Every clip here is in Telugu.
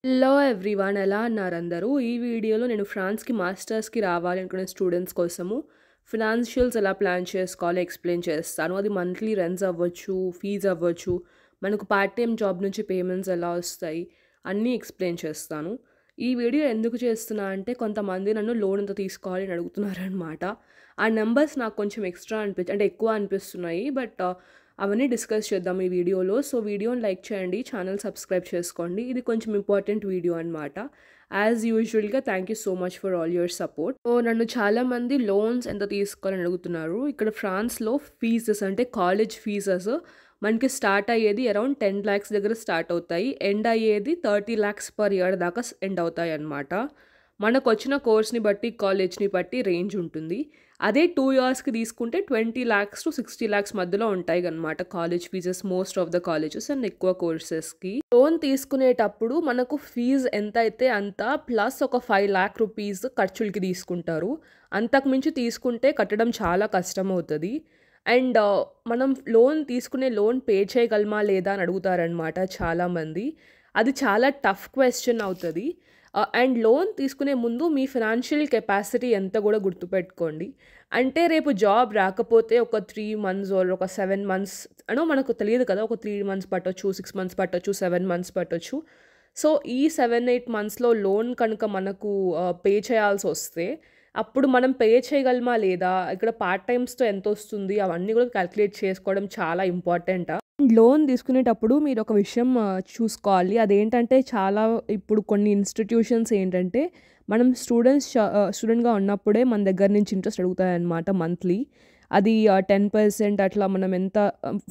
హలో ఎవ్రీవన్ ఎలా అన్నారు అందరూ? ఈ వీడియోలో నేను ఫ్రాన్స్‌కి మాస్టర్స్‌కి రావాలనుకునే స్టూడెంట్స్ కోసము ఫినాన్షియల్స్ ఎలా ప్లాన్ చేసుకోవాలో ఎక్స్‌ప్లెయిన్ చేస్తాను. అది మంత్లీ రెంట్స్ అవ్వచ్చు, ఫీజ్ అవ్వచ్చు, మనకు పార్ట్ టైమ్ జాబ్ నుంచి పేమెంట్స్ ఎలా వస్తాయి, అన్నీ ఎక్స్‌ప్లెయిన్ చేస్తాను. ఈ వీడియో ఎందుకు చేస్తున్నా అంటే కొంతమంది నన్ను లోన్ ఎంత తీసుకోవాలి అని అడుగుతున్నారనమాట. ఆ నంబర్స్ నాకు కొంచెం ఎక్స్‌ట్రా అంటే ఎక్కువ అనిపిస్తున్నాయి. బట్ అవన్నీ డిస్కస్ చేద్దాం ఈ వీడియోలో. సో, వీడియోని లైక్ చేయండి, ఛానల్ సబ్స్క్రైబ్ చేసుకోండి. ఇది కొంచెం ఇంపార్టెంట్ వీడియో అనమాట. యాజ్ యూజువల్‌గా thank you so much for all your support. So, నన్ను చాలామంది లోన్స్ ఎంత తీసుకోవాలని అడుగుతున్నారు. ఇక్కడ ఫ్రాన్స్‌లో ఫీజెస్ అంటే కాలేజ్ ఫీజెస్ మనకి స్టార్ట్ అయ్యేది అరౌండ్ 10 లాక్స్ దగ్గర స్టార్ట్ అవుతాయి. ఎండ్ అయ్యేది 30 లాక్స్ పర్ ఇయర్ దాకా ఎండ్ అవుతాయి అన్నమాట. మనకొచ్చిన కోర్స్‌ని బట్టి, కాలేజ్‌ని బట్టి రేంజ్ ఉంటుంది. అదే 2 ఇయర్స్‌కి తీసుకుంటే 20 లాక్స్ టు 60 లాక్స్ మధ్యలో ఉంటాయి అన్నమాట college fees most of the colleges and ఎక్కువ కోర్సెస్‌కి. లోన్ తీసుకునేటప్పుడు మనకు ఫీజ్ ఎంతైతే అంత ప్లస్ ఒక 5 లాక్ రూపీస్ ఖర్చులకి తీసుకుంటారు. అంతకు మించి తీసుకుంటే కట్టడం చాలా కష్టమవుతది. అండ్ మనం లోన్ పే చేయగలమా లేదా అని అడుగుతారనమాట చాలామంది. అది చాలా టఫ్ క్వెషన్ అవుతది. అండ్ లోన్ తీసుకునే ముందు మీ ఫినాన్షియల్ కెపాసిటీ ఎంత గూడా గుర్తుపెట్టుకోండి. అంటే రేపు జాబ్ రాకపోతే ఒక 3 మంత్స్ ఆర్ ఒక 7 మంత్స్ మనకు తెలియదు కదా! ఒక 3 మంత్స్ పట్టొచ్చు, 6 మంత్స్ పట్టొచ్చు, 7 మంత్స్ పట్టొచ్చు. సో, ఈ 7, 8 మంత్స్‌లో లోన్ కనుక మనకు పే చేయాల్సొస్తే, అప్పుడు మనం పే చేయగలమా లేదా? ఇక్కడ పార్ట్ టైమ్స్‌తో ఎంతొస్తుంది? అవన్నీ గూడా కాలిక్యులేట్ చేసుకోవడం చాలా ఇంపార్టెంట్. లోన్ తీసుకునేటప్పుడు మీరొక విషయం చూసుకోవాలి. అదేంటంటే చాలా ఇప్పుడు కొన్ని ఇన్‌స్టిట్యూషన్స్ ఏంటంటే, మనం స్టూడెంట్‌గా ఉన్నప్పుడే మన దగ్గర నుంచి ఇంట్రెస్ట్ అడుగుతాయన్నమాట మంత్లీ. అది 10% అట్లా మనం ఎంత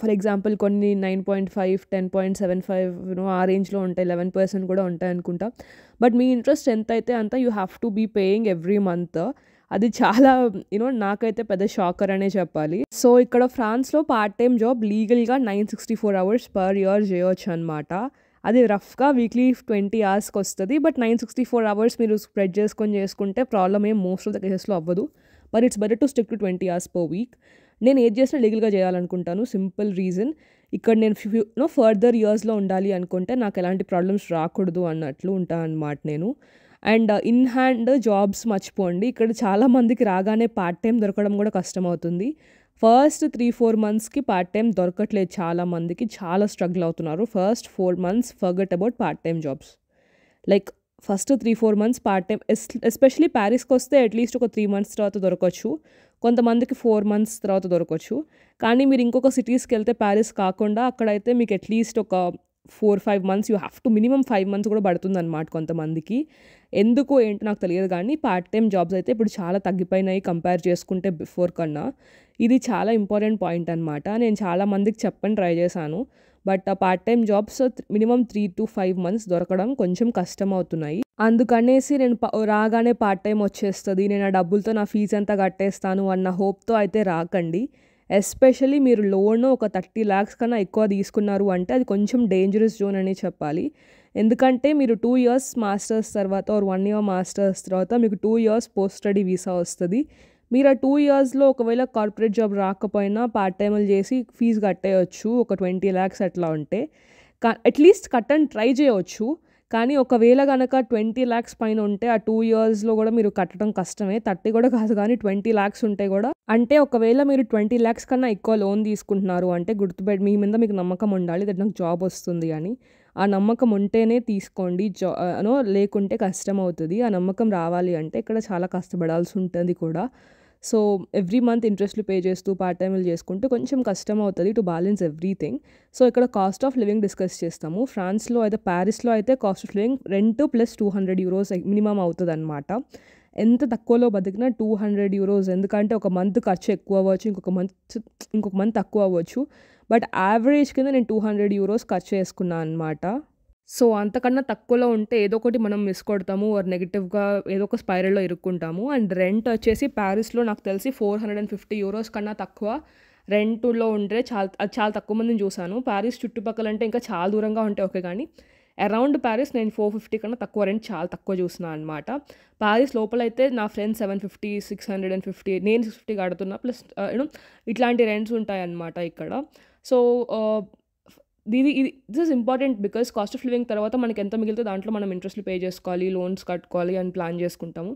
ఫర్ ఎగ్జాంపుల్ కొన్ని 9.5, 10.75 ఆ రేంజ్‌లో ఉంటాయి. 11% కూడా ఉంటాయనుకుంటా. బట్ మీ ఇంట్రెస్ట్ ఎంతైతే అంత you have to be paying every month. అది చాలా నాకైతే పెద్ద షాకర్ అనే చెప్పాలి. సో, ఇక్కడ ఫ్రాన్స్‌లో పార్ట్ టైమ్ జాబ్ లీగల్‌గా 964 అవర్స్ పర్ ఇయర్ చేయొచ్చనమాట. అది రఫ్‌గా వీక్లీ 20 అవర్స్‌కొస్తది. బట్ 964 అవర్స్ మీరు స్ప్రెడ్ చేసుకుంటే ప్రాబ్లమ్ ఏం మోస్ట్ ఆఫ్ ద కేసెస్‌లో అవ్వదు. But it's better to stick to 20 hours per week. నేను ఏది చేసినా లీగల్‌గా చేయాలనుకుంటాను. Simple reason. ఇక్కడ నేను ఫర్దర్ ఇయర్స్‌లో ఉండాలి అనుకుంటే నాకు ఎలాంటి ప్రాబ్లమ్స్ రాకూడదు అన్నట్లు ఉంటా అనమాట నేను. అండ్ ఇన్ హ్యాండ్ జాబ్స్ మర్చిపోండి. ఇక్కడ చాలా మందికి రాగానే పార్ట్ టైమ్ దొరకడం కూడా కష్టమవుతుంది. ఫస్ట్ 3, 4 మంత్స్‌కి పార్ట్ టైమ్ దొరకట్లేదు చాలా మందికి. చాలా స్ట్రగుల్ అవుతున్నారు. First 4 months forget about part time jobs. Like first 3, 4 months part time especially ప్యారిస్‌కొస్తే అట్‌లీస్ట్ ఒక 3 మంత్స్ తర్వాత దొరకొచ్చు. కొంతమందికి 4 మంత్స్ తర్వాత దొరకొచ్చు. కానీ మీరు ఇంకొక సిటీస్‌కెళ్తే ప్యారిస్ కాకుండా అక్కడైతే మీకు అట్‌లీస్ట్ ఒక 4, 5 months you have to minimum 5 months కూడా పడుతుందన్నమాట కొంతమందికి. ఎందుకు ఏంటో నాకు తెలియదు గానీ పార్ట్ టైమ్ జాబ్స్ అయితే ఇప్పుడు చాలా తగ్గిపోయినాయి కంపేర్ చేసుకుంటే బిఫోర్ కన్నా. ఇది చాలా ఇంపార్టెంట్ పాయింట్ అనమాట. నేను చాలా మందికి చెప్పని ట్రై చేశాను. బట్ ఆ part time jobs minimum 3-5 months దొరకడం కొంచెం కష్టమవుతున్నాయి. అందుకనేసి నేను రాగానే పార్ట్ టైమ్ వచ్చేస్తది. నేను ఆ డబ్బులతో నా ఫీజ్ అంతా కట్టేస్తాను అన్న హోప్‌తో అయితే రాకండి. ఎస్పెషల్లీ మీరు లోన్ ఒక 30 లాక్స్ కన్నా ఎక్కువ తీసుకున్నారు అంటే అది కొంచెం డేంజరస్ జోన్ అనే చెప్పాలి. ఎందుకంటే మీరు 2 ఇయర్స్ మాస్టర్స్ తర్వాత ఆర్ 1 ఇయర్ మాస్టర్స్ తర్వాత మీకు 2 ఇయర్స్ పోస్ట్ స్టడీ వీసా వస్తది. మీరు ఆ 2 ఇయర్స్‌లో ఒకవేళ కార్పొరేట్ జాబ్ రాకపోయినా పార్ట్ టైములు చేసి ఫీజు కట్టేయొచ్చు. ఒక 20 లాక్స్ అట్లా ఉంటే. అట్‌లీస్ట్ కట్టని ట్రై చేయొచ్చు. కానీ ఒకవేళ గనక 20 లాక్స్ పైన ఉంటే ఆ 2 ఇయర్స్‌లో గూడా మీరు కట్టడం కష్టమే. 30 కూడా కాదు గానీ 20 లాక్స్ ఉంటే గూడా అంటే ఒకవేళ మీరు 20 లాక్స్ కన్నా ఎక్కువ లోన్ తీసుకుంటున్నారు అంటే మీ మీద మీకు నమ్మకం ఉండాలి. దట్ నాకు జాబ్ వస్తుంది అని. ఆ నమ్మకం ఉంటేనే తీసుకోండి. లేకుంటే కష్టమవుతది. ఆ నమ్మకం రావాలి అంటే ఇక్కడ చాలా కష్టపడాల్సి ఉంటది కూడా. సో, ఎవ్రీ మంత్ ఇంట్రెస్ట్‌లు పే చేస్తూ పార్ట్ టైములు చేసుకుంటే కొంచెం కష్టమవుతది టు బ్యాలెన్స్ ఎవ్రీథింగ్. సో, ఇక్కడ కాస్ట్ ఆఫ్ లివింగ్ డిస్కస్ చేస్తాము. ఫ్రాన్స్‌లో అయితే పారిస్‌లో అయితే cost of living rent plus 200 euros minimum అవుతదనమాట. ఎంత తక్కువలో బతికినా 200 యూరోస్ ఎందుకంటే ఒక మంత్ ఖర్చు ఎక్కువ అవ్వచ్చు. ఇంకొక మంత్ తక్కువ అవ్వచ్చు. బట్ యావరేజ్ కింద నేను 200 యూరోస్ ఖర్చు చేసుకున్నా అనమాట. సో, అంతకన్నా తక్కువలో ఉంటే ఏదో ఒకటి మనం మిస్ కొడతాము ఆర్ నెగెటివ్‌గా ఏదో ఒక స్పైరల్‌లో ఇరుక్కుంటాము. అండ్ రెంట్ వచ్చేసి పారిస్‌లో నాకు తెలిసి 450 యూరోస్ కన్నా తక్కువ రెంట్‌లో ఉంటే అది చాలా తక్కువ మందిని చూసాను. పారిస్ చుట్టుపక్కలంటే ఇంకా చాలా దూరంగా ఉంటే ఓకే గానీ, అరౌండ్ పారిస్ నేను 450 కన్నా తక్కువ రెంట్ చాలా తక్కువ చూసినా అనమాట. పారిస్ లోపలైతే నా ఫ్రెండ్స్ 750, 650 నేను 650 కడుతున్నా. ప్లస్ ఇట్లాంటి రెంట్స్ ఉంటాయన్నమాట ఇక్కడ. So, this is important because cost of living తర్వాత మనకి ఎంత మిగిలితే దాంట్లో మనం ఇంట్రెస్ట్లు పే చేసుకోవాలి, లోన్స్ కట్టుకోవాలి అని ప్లాన్ చేసుకుంటాము.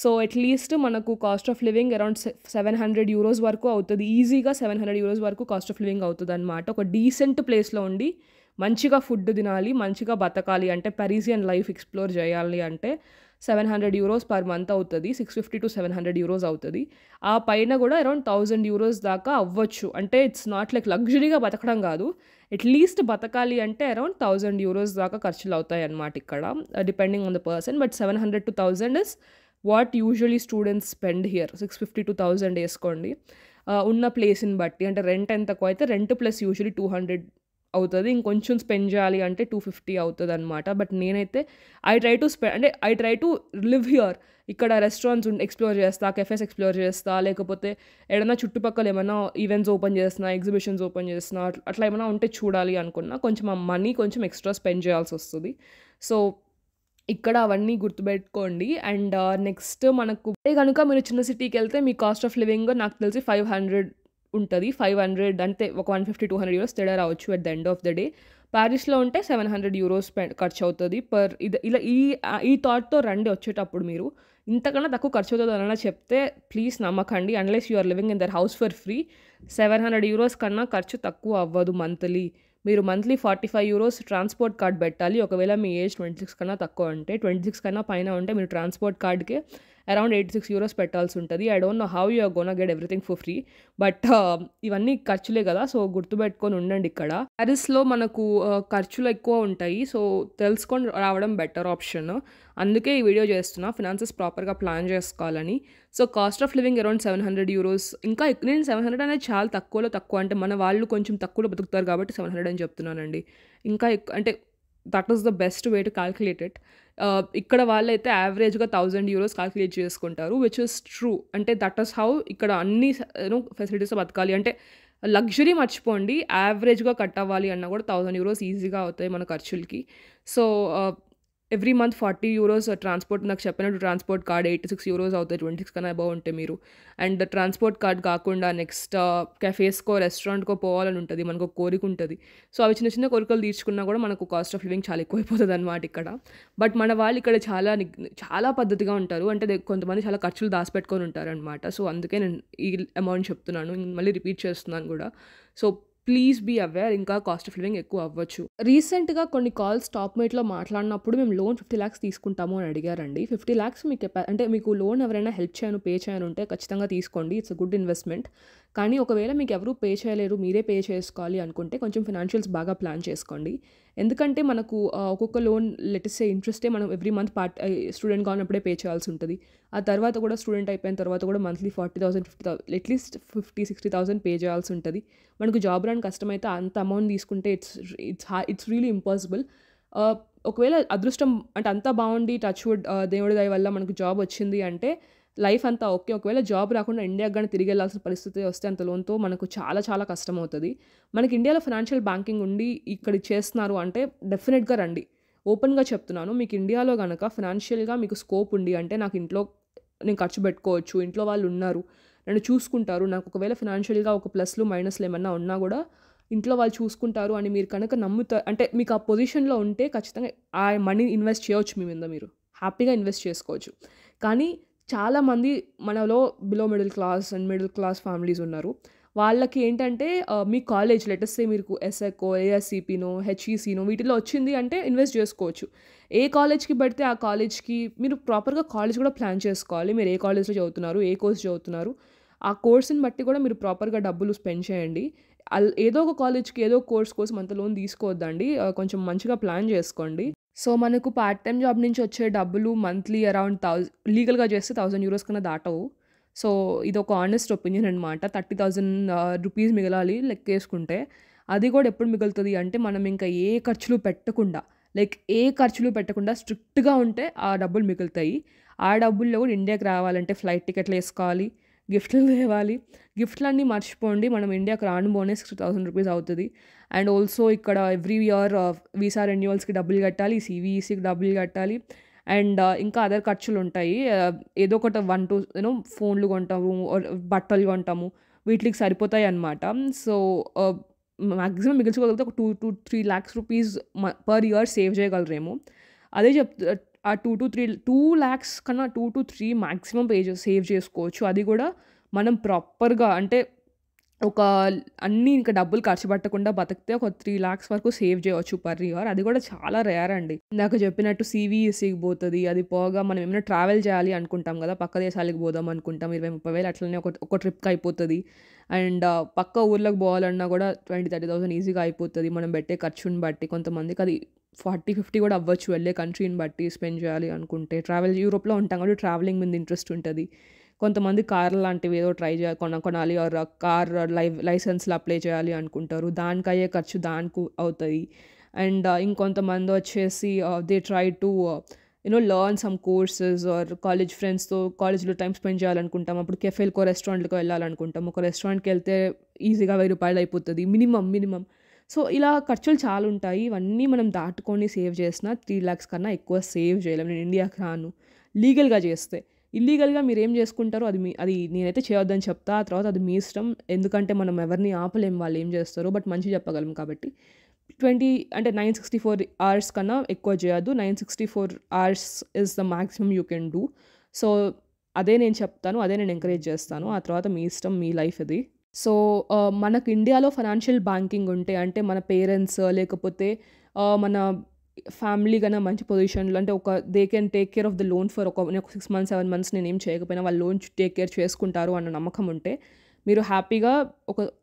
సో అట్లీస్ట్ మనకు కాస్ట్ ఆఫ్ లివింగ్ అరౌండ్ €700 వరకు అవుతుంది. ఈజీగా €700 వరకు కాస్ట్ ఆఫ్ లివింగ్ అవుతుంది అనమాట. ఒక డీసెంట్ ప్లేస్లో ఉండి మంచిగా ఫుడ్ తినాలి, మంచిగా బతకాలి అంటే పారిసియన్ లైఫ్ ఎక్స్ప్లోర్ చేయాలి అంటే €700 పర్ మంత్ అవుతుంది. €650 to €700 అవుతుంది. ఆ పైన కూడా అరౌండ్ €1000 దాకా అవ్వచ్చు. అంటే ఇట్స్ నాట్ లైక్ లగ్జరీగా బతకడం కాదు, అట్లీస్ట్ బతకాలి అంటే అరౌండ్ €1000 దాకా ఖర్చులు అవుతాయి అన్నమాట ఇక్కడ, depending on the person. But 700 to 1000 is what usually students spend here. 650 to 1000 వేసుకోండి. ఉన్న ప్లేస్ని బట్టి, అంటే రెంట్ ఎంతకు అయితే రెంట్ ప్లస్ యూజువలీ 200 అవుతుంది. ఇంకొంచెం స్పెండ్ చేయాలి అంటే 250 అవుతుంది అనమాట. బట్ నేనైతే I try to live here. ఇక్కడ రెస్టారెంట్స్ ఎక్స్ప్లోర్ చేస్తా, కెఫేస్ ఎక్స్ప్లోర్ చేస్తా, లేకపోతే ఏదైనా చుట్టుపక్కల ఏమైనా ఈవెంట్స్ ఓపెన్ చేస్తున్నా, ఎగ్జిబిషన్స్ ఓపెన్ చేస్తున్నా, అట్లా ఏమైనా ఉంటే చూడాలి అనుకున్నా కొంచెం ఆ మనీ కొంచెం ఎక్స్ట్రా స్పెండ్ చేయాల్సి వస్తుంది. సో ఇక్కడ అవన్నీ గుర్తుపెట్టుకోండి. అండ్ నెక్స్ట్ మనకు కనుక మీరు చిన్న సిటీకి వెళ్తే మీ కాస్ట్ ఆఫ్ లివింగ్ నాకు తెలిసి 500 ఉంటుంది. 500 అంటే ఒక €150-200 తేడా రావచ్చు at the end of the day. ప్యారిస్లో ఉంటే €700 ఖర్చు అవుతుంది పర్. ఇలా ఈ థాట్తో రండి వచ్చేటప్పుడు. మీరు ఇంతకన్నా తక్కువ ఖర్చు అవుతుంది అలా చెప్తే ప్లీజ్ నమ్మకండి. Unless you are living in their house for free. €700 కన్నా ఖర్చు తక్కువ అవ్వదు మంత్లీ. మీరు మంత్లీ €45 ట్రాన్స్పోర్ట్ కార్డ్ పెట్టాలి. ఒకవేళ మీ ఏజ్ 26 కన్నా తక్కువ ఉంటే, 26 కన్నా పైన ఉంటే మీరు ట్రాన్స్పోర్ట్ కార్డ్కే అరౌండ్ €86 పెట్టాల్సి ఉంటుంది. I don't know how you are gonna get everything for free. But ఇవన్నీ ఖర్చులే కదా, సో గుర్తుపెట్టుకొని ఉండండి. ఇక్కడ ప్యారిస్లో మనకు ఖర్చులు ఎక్కువ ఉంటాయి. సో తెలుసుకొని రావడం బెటర్ ఆప్షన్. అందుకే ఈ వీడియో చేస్తున్నా, ఫినాన్సెస్ ప్రాపర్గా ప్లాన్ చేసుకోవాలని. So cost of living around €700. ఇంకా నేను 700 అనేది చాలా తక్కువలో తక్కువ, అంటే మన వాళ్ళు కొంచెం తక్కువలో బతుకుతారు కాబట్టి 700 అని చెప్తున్నానండి. ఇంకా అంటే that is the best way to calculate it. ఇక్కడ వాళ్ళైతే యావరేజ్గా €1000 క్యాల్కులేట్ చేసుకుంటారు, విచ్ ఇస్ ట్రూ. అంటే దట్ ఈస్ హౌ ఇక్కడ అన్ని ఫెసిలిటీస్ బతకాలి అంటే లగ్జరీ మర్చిపోండి, యావరేజ్గా కట్ అవ్వాలి అన్నా కూడా €1000 ఈజీగా అవుతాయి మన ఖర్చులకి. సో ఎవ్రీ మంత్ €40 ట్రాన్స్పోర్ట్, నాకు చెప్పినట్టు ట్రాన్స్పోర్ట్ కార్డ్ €86 అవుతాయి 26 కన్నా అబౌవ్ ఉంటే మీరు. అండ్ ట్రాన్స్పోర్ట్ కార్డ్ కాకుండా నెక్స్ట్ కెఫేస్కో రెస్టారెంట్కో పోవాలని ఉంటుంది, మనకు ఒక కోరిక ఉంటుంది. సో అవి చిన్న చిన్న కోరికలు తీర్చుకున్నా కూడా మనకు కాస్ట్ ఆఫ్ లివింగ్ చాలా ఎక్కువైపోతుంది అనమాట ఇక్కడ. బట్ మన వాళ్ళు ఇక్కడ చాలా పద్ధతిగా ఉంటారు. అంటే కొంతమంది చాలా ఖర్చులు దాచిపెట్టుకొని ఉంటారనమాట. సో అందుకే నేను ఈ అమౌంట్ చెప్తున్నాను, మళ్ళీ రిపీట్ చేస్తున్నాను కూడా. సో ప్లీజ్ బీ అవేర్, ఇంకా కాస్ట్ ఆఫ్ లివింగ్ ఎక్కువ అవ్వచ్చు. రీసెంట్గా కొన్ని కాల్స్ టాప్ మేట్లో మాట్లాడినప్పుడు మేము లోన్ 50 lakhs తీసుకుంటాము అని అడిగారండి. 50 lakhs మీకు అంటే మీకు లోన్ ఎవరైనా హెల్ప్ చేయను, పే చేయను ఉంటే ఖచ్చితంగా తీసుకోండి. It's a good investment. కానీ ఒకవేళ మీకు ఎవరు పే చేయలేరు, మీరే పే చేసుకోవాలి అనుకుంటే కొంచెం ఫినాన్షియల్స్ బాగా ప్లాన్ చేసుకోండి. ఎందుకంటే మనకు ఒక్కొక్క లోన్ లెట్సే ఇంట్రెస్టే మనం ఎవ్రీ మంత్ స్టూడెంట్గా ఉన్నప్పుడే పే చేయాల్సి ఉంటుంది. ఆ తర్వాత కూడా స్టూడెంట్ అయిపోయిన తర్వాత కూడా మంత్లీ 40,000 50,000 అట్లీస్ట్ 50,000-60,000 పే చేయాల్సి ఉంటుంది. మనకు జాబ్ రాని కష్టమైతే అంత అమౌంట్ తీసుకుంటే ఇట్స్ రియలీ ఇంపాసిబుల్. ఒకవేళ అదృష్టం అంటే అంతా బాగుండి టచ్ వుడ్ దేవుడి దయ వల్ల మనకు జాబ్ వచ్చింది అంటే లైఫ్ అంతా ఓకే. ఒకవేళ జాబ్ రాకుండా ఇండియాకి కానీ తిరిగి వెళ్ళాల్సిన పరిస్థితి వస్తే అంత లోన్తో మనకు చాలా చాలా కష్టం అవుతుంది. మనకి ఇండియాలో ఫైనాన్షియల్ బ్యాంకింగ్ ఉండి ఇక్కడ చేస్తున్నారు అంటే డెఫినెట్గా రండి. ఓపెన్గా చెప్తున్నాను, మీకు ఇండియాలో కనుక ఫైనాన్షియల్గా మీకు స్కోప్ ఉంది అంటే నేను ఖర్చు పెట్టుకోవచ్చు, ఇంట్లో వాళ్ళు ఉన్నారు, నన్ను చూసుకుంటారు, నాకు ఒకవేళ ఫైనాన్షియల్గా ఒక ప్లస్లు మైనస్లు ఏమన్నా ఉన్నా కూడా ఇంట్లో వాళ్ళు చూసుకుంటారు అని మీరు కనుక నమ్ముతారు అంటే మీకు ఆ పొజిషన్లో ఉంటే ఖచ్చితంగా ఆ మనీ ఇన్వెస్ట్ చేయవచ్చు. మీ మీద మీరు హ్యాపీగా ఇన్వెస్ట్ చేసుకోవచ్చు. కానీ చాలామంది మనలో below middle class and middle class families ఉన్నారు. వాళ్ళకి ఏంటంటే మీ కాలేజ్ లెటర్సే మీరు ఎస్ఎక్కో, ఏఎస్సిపినో, హెచ్ఈసినో వీటిలో వచ్చింది అంటే ఇన్వెస్ట్ చేసుకోవచ్చు. ఏ కాలేజ్కి పడితే ఆ కాలేజ్కి మీరు ప్రాపర్గా కాలేజ్ కూడా ప్లాన్ చేసుకోవాలి. మీరు ఏ కాలేజ్లో చదువుతున్నారు, ఏ కోర్స్ చదువుతున్నారు, ఆ కోర్స్ని బట్టి కూడా మీరు ప్రాపర్గా డబ్బులు స్పెండ్ చేయండి. ఏదో ఒక కాలేజ్కి ఏదో కోర్స్ కోసం అంత లోన్ తీసుకోవద్దండి. కొంచెం మంచిగా ప్లాన్ చేసుకోండి. సో మనకు పార్ట్ టైం జాబ్ నుంచి వచ్చే డబ్బులు మంత్లీ అరౌండ్ లీగల్గా చేస్తే €1000 కన్నా దాటవు. సో ఇది ఒక ఆనెస్ట్ ఒపీనియన్ అనమాట. ₹30,000 మిగలాలి లెక్కేసుకుంటే. అది కూడా ఎప్పుడు మిగులుతుంది అంటే మనం ఇంకా ఏ ఖర్చులు పెట్టకుండా స్ట్రిక్ట్గా ఉంటే ఆ డబ్బులు మిగులుతాయి. ఆ డబ్బుల్లో కూడా ఇండియాకి రావాలంటే ఫ్లైట్ టికెట్లు వేసుకోవాలి, గిఫ్ట్లు తేవాలి. గిఫ్ట్లన్నీ మర్చిపోండి, మనం ఇండియాకి రానుబోనే ₹60,000 అవుతుంది. అండ్ ఆల్సో ఇక్కడ ఎవ్రీ ఇయర్ వీసా రెన్యువల్స్కి డబ్బులు కట్టాలి, సివిఈసికి డబ్బులు కట్టాలి. అండ్ ఇంకా అదర్ ఖర్చులు ఉంటాయి. ఏదో ఒకటి 1-2 ఫోన్లు కొంటాము, బట్టలు కొంటాము, వీటికి సరిపోతాయి అన్నమాట. సో మాక్సిమం మిగిల్చుకోగలిగితే ఒక 2-3 lakhs rupees per year save చేయగలరేమో. అదే ఆ 2 lakhs కన్నా 2-3 మాక్సిమం సేవ్ చేసుకోవచ్చు. అది కూడా మనం ప్రాపర్‌గా అంటే ఒక అన్నీ ఇంకా డబ్బులు ఖర్చు పెట్టకుండా బతికితే ఒక 3 lakhs వరకు సేవ్ చేయవచ్చు పర్ ఇయర్. అది కూడా చాలా రేర్ అండి. ఇందాక చెప్పినట్టు సీవీఈసీకి పోతది. అది పోగా మనం ఏమైనా ట్రావెల్ చేయాలి అనుకుంటాం కదా! పక్క దేశాలకు పోదాం అనుకుంటాం. 20-30 వేలు అట్లనే ఒక ట్రిప్‌కి అయిపోతది. అండ్ పక్క ఊర్లకు పోవాలన్నా కూడా 20,000-30,000 ఈజీగా అయిపోతది. మనం పెట్టే ఖర్చుని బట్టి. కొంతమందికి అది 40-50 కూడా అవ్వచ్చు. వెళ్ళే కంట్రీని బట్టి స్పెండ్ చేయాలి అనుకుంటే. యూరోప్‌లో ఉంటాం కాబట్టి ట్రావెలింగ్ మీద ఇంట్రెస్ట్ ఉంటది. కొంతమంది కార్లు లాంటివి ఏదో ట్రై కొనాలి ఆర్ కార్ లైసెన్స్‌లు అప్లై చేయాలి అనుకుంటారు. దానికయ్యే ఖర్చు దానికి అవుతాయి. అండ్ ఇంకొంతమంది వచ్చేసి they try to learn some courses or కాలేజ్‌లో టైమ్ స్పెండ్ చేయాలనుకుంటాం. అప్పుడు కెఫేలకో, రెస్టారెంట్‌లకో వెళ్ళాలనుకుంటాం. ఒక రెస్టారెంట్‌కి వెళ్తే ఈజీగా ₹1000 అయిపోతది. మినిమమ్. సో, ఇలా ఖర్చులు చాలా ఉంటాయి. ఇవన్నీ మనం దాటుకొని సేవ్ చేసినా 3 lakhs కన్నా ఎక్కువ సేవ్ చేయలేం. నేను ఇండియాకి రాను. లీగల్‌గా చేస్తే. ఇల్లీగల్‌గా మీరేం చేసుకుంటారో అది నేనైతే చేయొద్దని చెప్తా. ఆ తర్వాత అది మీ ఇష్టం. ఎందుకంటే మనం ఎవరిని ఆపలేం వాళ్ళేం చేస్తారో. బట్ మంచిగా చెప్పగలం కాబట్టి 964 అవర్స్ కన్నా ఎక్కువ చేయొద్దు. 964 hours is the maximum you can do. So, అదే నేను చెప్తాను. అదే నేను ఎంకరేజ్ చేస్తాను. ఆ తర్వాత మీ ఇష్టం, మీ లైఫ్ ఇది. సో, మనకు ఇండియాలో ఫైనాన్షియల్ బ్యాంకింగ్ ఉంటే అంటే మన పేరెంట్స్ లేకపోతే మన ఫ్యామిలీ గన మంచి పొజిషన్‌లో అంటే they can take care of the loan for ఒక 6 months, 7 months నేనేం చేయకపోయినా వాళ్ళు లోన్ టేక్ కేర్ చేసుకుంటారు అన్న నమ్మకం ఉంటే మీరు హ్యాపీగా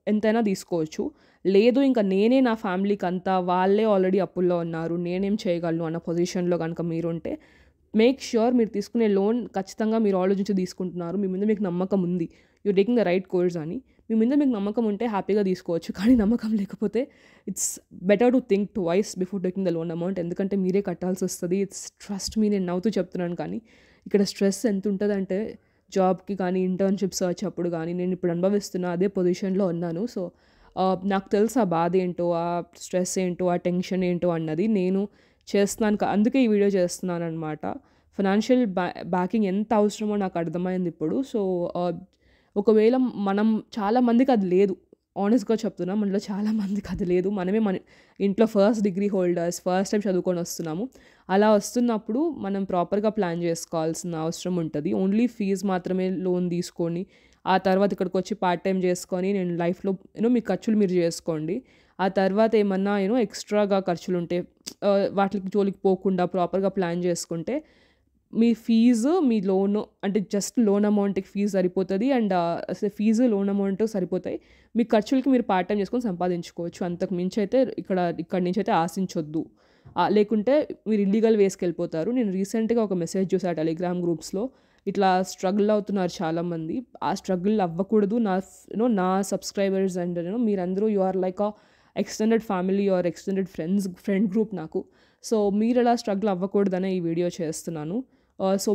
ఎంతైనా తీసుకోవచ్చు. లేదు ఇంకా నేనే నా ఫ్యామిలీకంతా వాళ్ళే ఆల్రెడీ అప్పుల్లో ఉన్నారు. నేనేం చేయగలను అన్న పొజిషన్‌లో గనక మీరుంటే మేక్ ష్యూర్ మీరు తీసుకునే లోన్ ఖచ్చితంగా మీరు ఆలోచించి తీసుకుంటున్నారు. మీ మీద మీకు నమ్మకం ఉంది. You're taking the right course అని. మీ మీద మీకు నమ్మకం ఉంటే హ్యాపీగా తీసుకోవచ్చు. కానీ నమ్మకం లేకపోతే it's better to think twice before taking the loan amount. ఎందుకంటే మీరే కట్టాల్సొస్తది. ట్రస్ట్ మీ, నేను నవ్వుతూ చెప్తున్నాను కానీ ఇక్కడ స్ట్రెస్ ఎంతుంటదంటే జాబ్‌కి కానీ, ఇంటర్న్‌షిప్ సర్చ్ అప్పుడు గానీ, నేను ఇప్పుడు అనుభవిస్తున్న అదే పొజిషన్‌లో ఉన్నాను. సో, నాకు తెలుసు ఆ బాధేంటో, ఆ స్ట్రెస్ ఏంటో, ఆ టెన్షన్ ఏంటో అన్నది. నేను చేస్తున్నాను అందుకే ఈ వీడియో చేస్తున్నాననమాట. ఫైనాన్షియల్ బ్యాకింగ్ ఎంత అవసరమో నాకు అర్థమైందిప్పుడు. సో, ఒకవేళ చాలా మందికి అది లేదు. ఆనెస్ట్‌గా చెప్తున్నా. మనలో చాలా మందికి అది లేదు. మనమే మన ఇంట్లో first degree holders, first time చదువుకొని వస్తున్నాము. అలా వస్తున్నప్పుడు మనం ప్రాపర్‌గా ప్లాన్ చేసుకోవాల్సిన అవసరం ఉంటది. ఓన్లీ ఫీజ్ మాత్రమే లోన్ తీసుకొని, ఆ తర్వాత ఇక్కడికొచ్చి పార్ట్ టైమ్ చేసుకొని నేను లైఫ్‌లో మీ ఖర్చులు మీరు చేసుకోండి. ఆ తర్వాత ఏమన్నా ఎక్స్‌ట్రాగా ఖర్చులుంటే వాటికి జోలికి పోకుండా ప్రాపర్‌గా ప్లాన్ చేసుకుంటే మీ ఫీజు, మీ లోను అంటే జస్ట్ లోన్ అమౌంట్‌కి ఫీజు సరిపోతది. అండ్ అసలు ఫీజు, లోన్ అమౌంట్ సరిపోతాయి. మీ ఖర్చులకి మీరు పార్ట్ టైమ్ చేసుకొని సంపాదించుకోవచ్చు. అంతకు మించయితే ఇక్కడి నుంచయితే ఆశించొద్దు. లేకుంటే మీరు ఇల్లీగల్ వేస్‌కెళ్ళిపోతారు. నేను రీసెంట్‌గా ఒక మెసేజ్ చూసా టెలిగ్రామ్ గ్రూప్స్‌లో. ఇట్లా స్ట్రగుల్ అవుతున్నారు చాలామంది. ఆ స్ట్రగుల్ అవ్వకూడదు. నా సబ్‌స్క్రైబర్స్ అండ్ మీరందరూ you are like extended family or extended friend group నాకు. సో, మీరలా స్ట్రగుల్ అవ్వకూడదనే ఈ వీడియో చేస్తున్నాను. సో,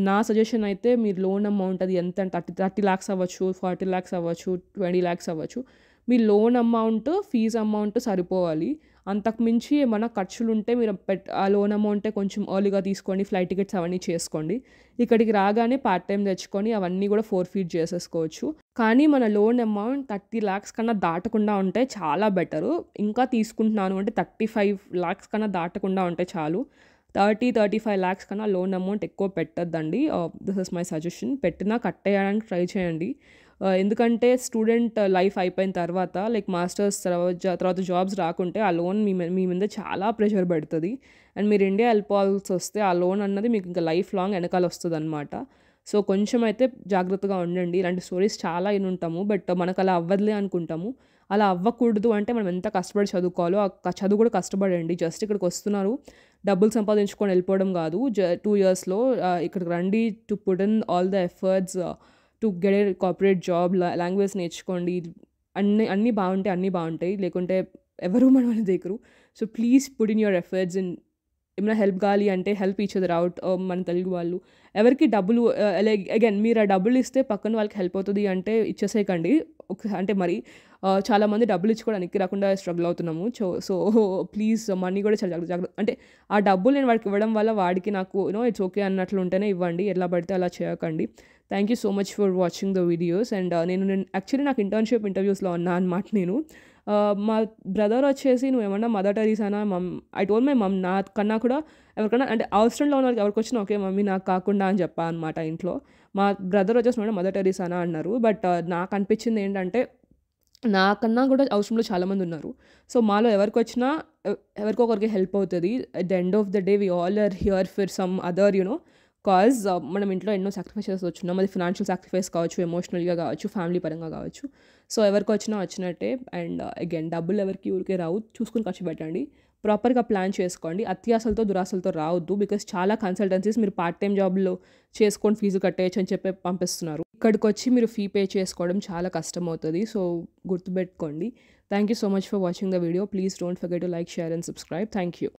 నా సజెషన్ అయితే మీరు లోన్ అమౌంట్ అది ఎంత 30 lakhs అవ్వచ్చు, 40 lakhs అవ్వచ్చు, 20 lakhs అవ్వచ్చు. మీ లోన్ అమౌంట్, ఫీజ్ అమౌంట్ సరిపోవాలి. అంతకు మించి ఏమన్నా ఖర్చులుంటే మీరు ఆ లోన్ అమౌంటే కొంచెం ఎర్లీగా తీసుకోండి. ఫ్లైట్ టికెట్స్ అవన్నీ చేసుకోండి. ఇక్కడికి రాగానే పార్ట్ టైమ్ తెచ్చుకొని అవన్నీ కూడా ఫోర్‌ఫీట్ చేసేసుకోవచ్చు. కానీ మన లోన్ అమౌంట్ 30 lakhs కన్నా దాటకుండా ఉంటే చాలా బెటరు. ఇంకా తీసుకుంటున్నాను అంటే 35 lakhs కన్నా దాటకుండా ఉంటే చాలు. 35 lakhs కన్నా లోన్ అమౌంట్ ఎక్కువ పెట్టొద్దండి. This is my suggestion. పెట్టినా కట్టేయడానికి ట్రై చేయండి. ఎందుకంటే స్టూడెంట్ లైఫ్ అయిపోయిన తర్వాత లైక్ మాస్టర్స్ తర్వాత జాబ్స్ రాకుంటే ఆ లోన్ మీ మీద చాలా ప్రెషర్ పెడుతది. అండ్ మీరు ఇండియా వెళ్ళిపోవాల్సొస్తే ఆ లోన్ అన్నది మీకు ఇంకా లైఫ్ లాంగ్ వెనకాల వస్తదనమాట. సో, కొంచెం అయితే జాగ్రత్తగా ఉండండి. ఇలాంటి స్టోరీస్ చాలా వినుంటాము. బట్ మనకు అలా అవ్వదులే అనుకుంటాము. అలా అవ్వకూడదు అంటే మనం ఎంత కష్టపడి చదువుకోవాలో ఆ చదువు కూడా కష్టపడండి. జస్ట్ ఇక్కడికి వస్తున్నారు, డబ్బులు సంపాదించుకొని వెళ్ళిపోవడం కాదు. 2 yearsలో ఇక్కడికి రండి to put in all the efforts to get a corporate job, language నేర్చుకోండి. అన్నీ బాగుంటాయి. లేకుంటే ఎవరు మనల్ని దేకరు. So, please put in your efforts in ఏమైనా హెల్ప్ కావాలి అంటే హెల్ప్ ఈచ్ అదర్ అవుట్. మన తెలుగు వాళ్ళు ఎవరికి డబ్బులు అగైన్ మీరు ఆ డబ్బులు ఇస్తే పక్కన వాళ్ళకి హెల్ప్ అవుతుంది అంటే ఇచ్చేసేయకండి. అంటే మరి చాలామంది డబ్బులు ఇచ్చుకోవడానికి రాకుండా స్ట్రగుల్ అవుతున్నాము. సో ప్లీజ్ మనీ కూడా చాలా జాగ్రత్త అంటే ఆ డబ్బులు నేను వాడికి ఇవ్వడం వల్ల వాడికి నాకు ఇట్స్ ఓకే అన్నట్లు ఉంటేనే ఇవ్వండి. ఎలా పడితే అలా చేయకండి. Thank you so much for watching the videos. And నేను యాక్చువల్లీ నాకు ఇంటర్న్‌షిప్ ఇంటర్వ్యూస్‌లో ఉన్నా అనమాట నేను. మా బ్రదర్ వచ్చేసి నువ్వేమన్నా మదర్ టెరిసానా ఐ టోల్డ్ మై మమ్ నాకన్నా కూడా ఎవరికైనా అంటే అవసరంలో ఉన్న వాళ్ళకి ఎవరికి వచ్చినా ఓకే మమ్మీ నాకు కాకుండా అని చెప్పా అనమాట ఇంట్లో. మా బ్రదర్ వచ్చేసి మదర్ టెరిసానా అన్నారు. బట్ నాకు అనిపించింది ఏంటంటే నాకన్నా కూడా అవసరంలో చాలామంది ఉన్నారు. సో మాలో ఎవరికొచ్చినా ఎవరికో ఒకరికి హెల్ప్ అవుతుంది. At the end of the day we all are here for some other cause మనం ఇంట్లో ఎన్నో సాక్రిఫైస్ చేసి వచ్చున్నాం. అది ఫినాన్షియల్ సాక్రిఫైస్ కావచ్చు, ఎమోషనల్గా కావచ్చు, ఫ్యామిలీ పరంగా కావచ్చు. సో ఎవరికి వచ్చినా వచ్చినట్టే. అండ్ అగైన్ డబ్బులు ఎవరికి ఊరికే రావు, చూసుకుని ఖర్చు పెట్టండి, ప్రాపర్గా ప్లాన్ చేసుకోండి. అత్యాశలతో దురాశలతో రావద్దు. బికాస్ చాలా కన్సల్టెన్సీస్ మీరు పార్ట్ టైం జాబ్లో చేసుకొని ఫీజు కట్టేయచ్చు అని చెప్పి పంపిస్తున్నారు. ఇక్కడికి వచ్చి మీరు ఫీ పే చేసుకోవడం చాలా కష్టం అవుతుంది. సో గుర్తుపెట్టుకోండి. Thank you so much for watching the video. Please don't forget to like, share and subscribe. Thank you.